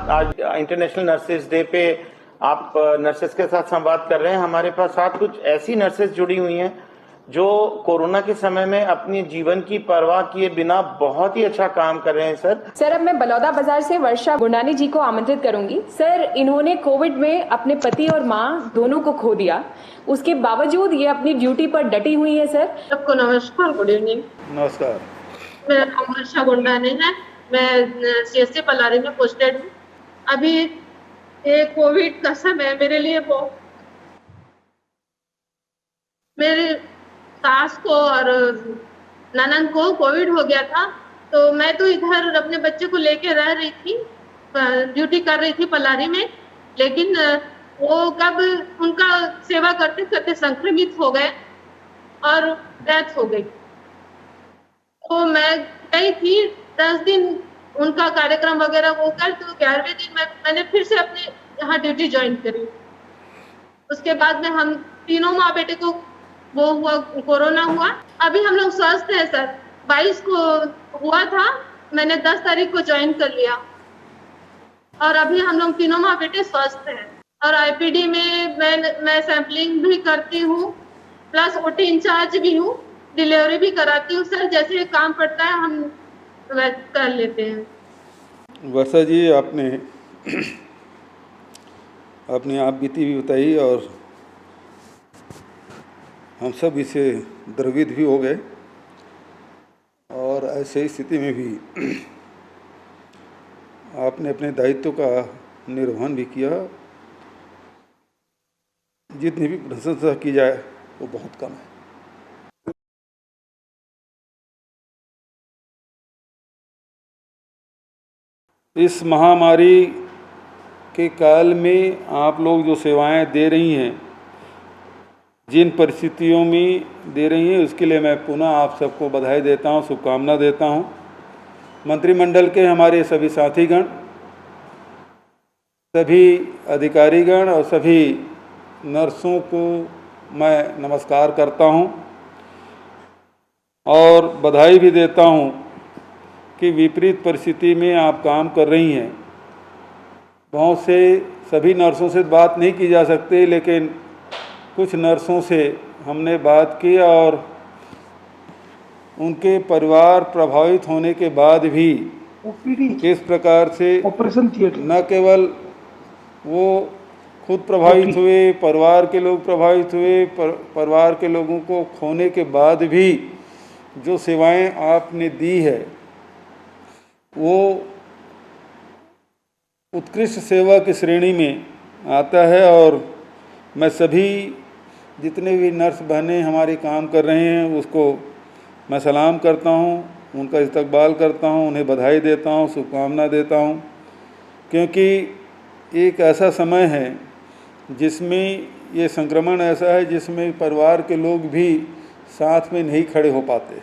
आज international nurses day पे आप नर्सेज के साथ संवाद कर रहे हैं। हमारे पास साथ कुछ ऐसी नर्सेज जुड़ी हुई हैं जो कोरोना के समय में अपने जीवन की परवाह किए बिना बहुत ही अच्छा काम कर रहे हैं। सर अब मैं बलौदा बाजार से वर्षा गुंडानी जी को आमंत्रित करूंगी। सर, इन्होंने कोविड में अपने पति और मां दोनों को खो दिया, उसके बावजूद ये अपनी ड्यूटी पर डटी हुई है। सर सबको नमस्कार, गुड इवनिंग। नमस्कार। मेरा नाम वर्षा गुंडानी है, मैं सीएससी पलारी में पोस्टेड हूँ। अभी ये कोविड का समय मेरे लिए वो मेरे सास को और ननद को कोविड हो गया था, तो मैं तो इधर अपने बच्चे को लेके रह रही थी, ड्यूटी कर रही थी पलारी में। लेकिन वो कब उनका सेवा करते करते संक्रमित हो गए और डेथ हो गई। तो मैं गई थी 10 दिन उनका कार्यक्रम वगैरह वो कर, तो 11वें दिन मैंने फिर से अपने यहाँ ड्यूटी ज्वाइन करी। उसके बाद में हम तीनों माँ बेटे को वो हुआ, कोरोना हुआ। अभी हम लोग स्वस्थ हैं सर। 22 को हुआ था, मैंने 10 तारीख को ज्वाइन कर लिया और अभी हम लोग तीनों माँ बेटे स्वस्थ हैं। और आईपीडी में मैं सैंपलिंग भी करती हूँ, प्लस ओटी इंचार्ज भी हूँ, डिलीवरी भी कराती हूँ। सर, जैसे काम पड़ता है हम कर लेते हैं। वर्षा जी, आपने अपनी आप बीती भी बताई और हम सब इसे द्रवित भी हो गए। और ऐसे स्थिति में भी आपने अपने दायित्व का निर्वहन भी किया। जितनी भी प्रशंसा की जाए वो बहुत कम है। इस महामारी के काल में आप लोग जो सेवाएं दे रही हैं, जिन परिस्थितियों में दे रही हैं, उसके लिए मैं पुनः आप सबको बधाई देता हूं, शुभकामना देता हूं। मंत्रिमंडल के हमारे सभी साथीगण, सभी अधिकारीगण और सभी नर्सों को मैं नमस्कार करता हूं और बधाई भी देता हूं कि विपरीत परिस्थिति में आप काम कर रही हैं। बहुत से सभी नर्सों से बात नहीं की जा सकती, लेकिन कुछ नर्सों से हमने बात की और उनके परिवार प्रभावित होने के बाद भी किस प्रकार से ऑपरेशन थिएटर न केवल वो खुद प्रभावित हुए, परिवार के लोग प्रभावित हुए, परिवार के लोगों को खोने के बाद भी जो सेवाएं आपने दी है वो उत्कृष्ट सेवा की श्रेणी में आता है। और मैं सभी जितने भी नर्स बहनें हमारे काम कर रहे हैं उसको मैं सलाम करता हूं, उनका इस्तकबाल करता हूं, उन्हें बधाई देता हूं, शुभकामना देता हूं, क्योंकि एक ऐसा समय है जिसमें ये संक्रमण ऐसा है जिसमें परिवार के लोग भी साथ में नहीं खड़े हो पाते।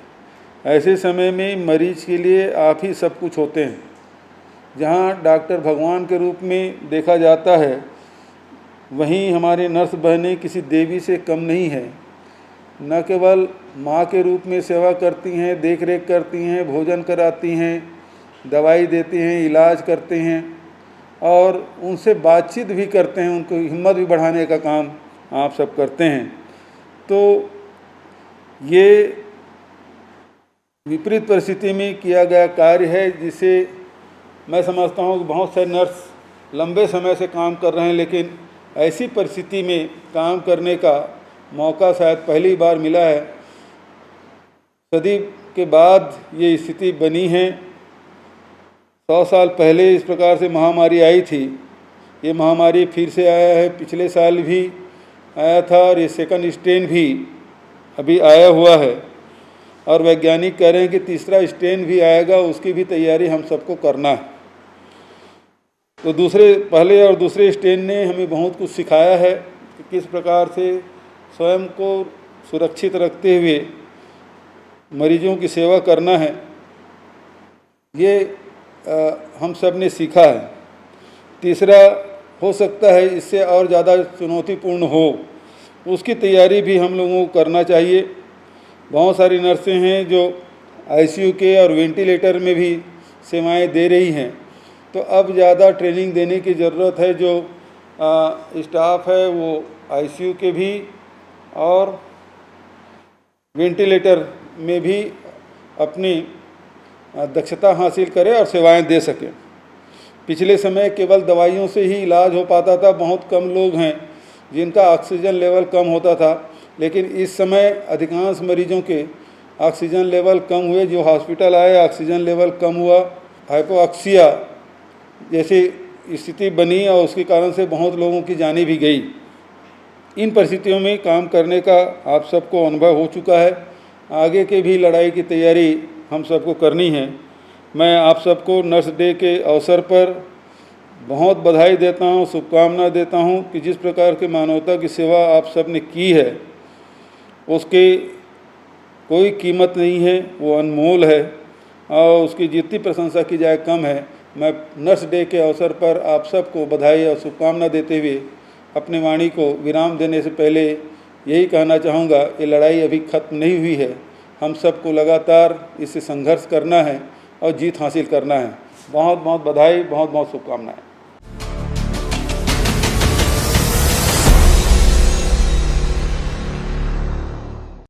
ऐसे समय में मरीज के लिए आप ही सब कुछ होते हैं। जहाँ डॉक्टर भगवान के रूप में देखा जाता है, वहीं हमारे नर्स बहनें किसी देवी से कम नहीं है। न केवल माँ के रूप में सेवा करती हैं, देख रेख करती हैं, भोजन कराती हैं, दवाई देती हैं, इलाज करते हैं और उनसे बातचीत भी करते हैं, उनको हिम्मत भी बढ़ाने का काम आप सब करते हैं। तो ये विपरीत परिस्थिति में किया गया कार्य है, जिसे मैं समझता हूँ कि बहुत से नर्स लंबे समय से काम कर रहे हैं, लेकिन ऐसी परिस्थिति में काम करने का मौका शायद पहली बार मिला है। सदी के बाद ये स्थिति बनी है। 100 साल पहले इस प्रकार से महामारी आई थी। ये महामारी फिर से आया है, पिछले साल भी आया था और ये सेकंड स्ट्रेन भी अभी आया हुआ है और वैज्ञानिक कह रहे हैं कि तीसरा स्ट्रेन भी आएगा, उसकी भी तैयारी हम सबको करना है। तो पहले और दूसरे स्ट्रेन ने हमें बहुत कुछ सिखाया है कि किस प्रकार से स्वयं को सुरक्षित रखते हुए मरीजों की सेवा करना है। ये हम सब ने सीखा है। तीसरा हो सकता है इससे और ज़्यादा चुनौतीपूर्ण हो, उसकी तैयारी भी हम लोगों को करना चाहिए। बहुत सारी नर्सें हैं जो आईसीयू के और वेंटिलेटर में भी सेवाएं दे रही हैं। तो अब ज़्यादा ट्रेनिंग देने की ज़रूरत है। जो स्टाफ है वो आईसीयू के भी और वेंटिलेटर में भी अपनी दक्षता हासिल करे और सेवाएं दे सके। पिछले समय केवल दवाइयों से ही इलाज हो पाता था। बहुत कम लोग हैं जिनका ऑक्सीजन लेवल कम होता था, लेकिन इस समय अधिकांश मरीजों के ऑक्सीजन लेवल कम हुए। जो हॉस्पिटल आए ऑक्सीजन लेवल कम हुआ, हाइपोक्सिया जैसी स्थिति बनी और उसके कारण से बहुत लोगों की जानें भी गई। इन परिस्थितियों में काम करने का आप सबको अनुभव हो चुका है। आगे के भी लड़ाई की तैयारी हम सबको करनी है। मैं आप सबको नर्स डे के अवसर पर बहुत बधाई देता हूं, शुभकामना देता हूं कि जिस प्रकार की मानवता की सेवा आप सब ने की है उसकी कोई कीमत नहीं है, वो अनमोल है और उसकी जितनी प्रशंसा की जाए कम है। मैं नर्स डे के अवसर पर आप सबको बधाई और शुभकामना देते हुए अपनी वाणी को विराम देने से पहले यही कहना चाहूँगा, ये लड़ाई अभी खत्म नहीं हुई है। हम सबको लगातार इससे संघर्ष करना है और जीत हासिल करना है। बहुत बहुत बधाई, बहुत बहुत शुभकामनाएं।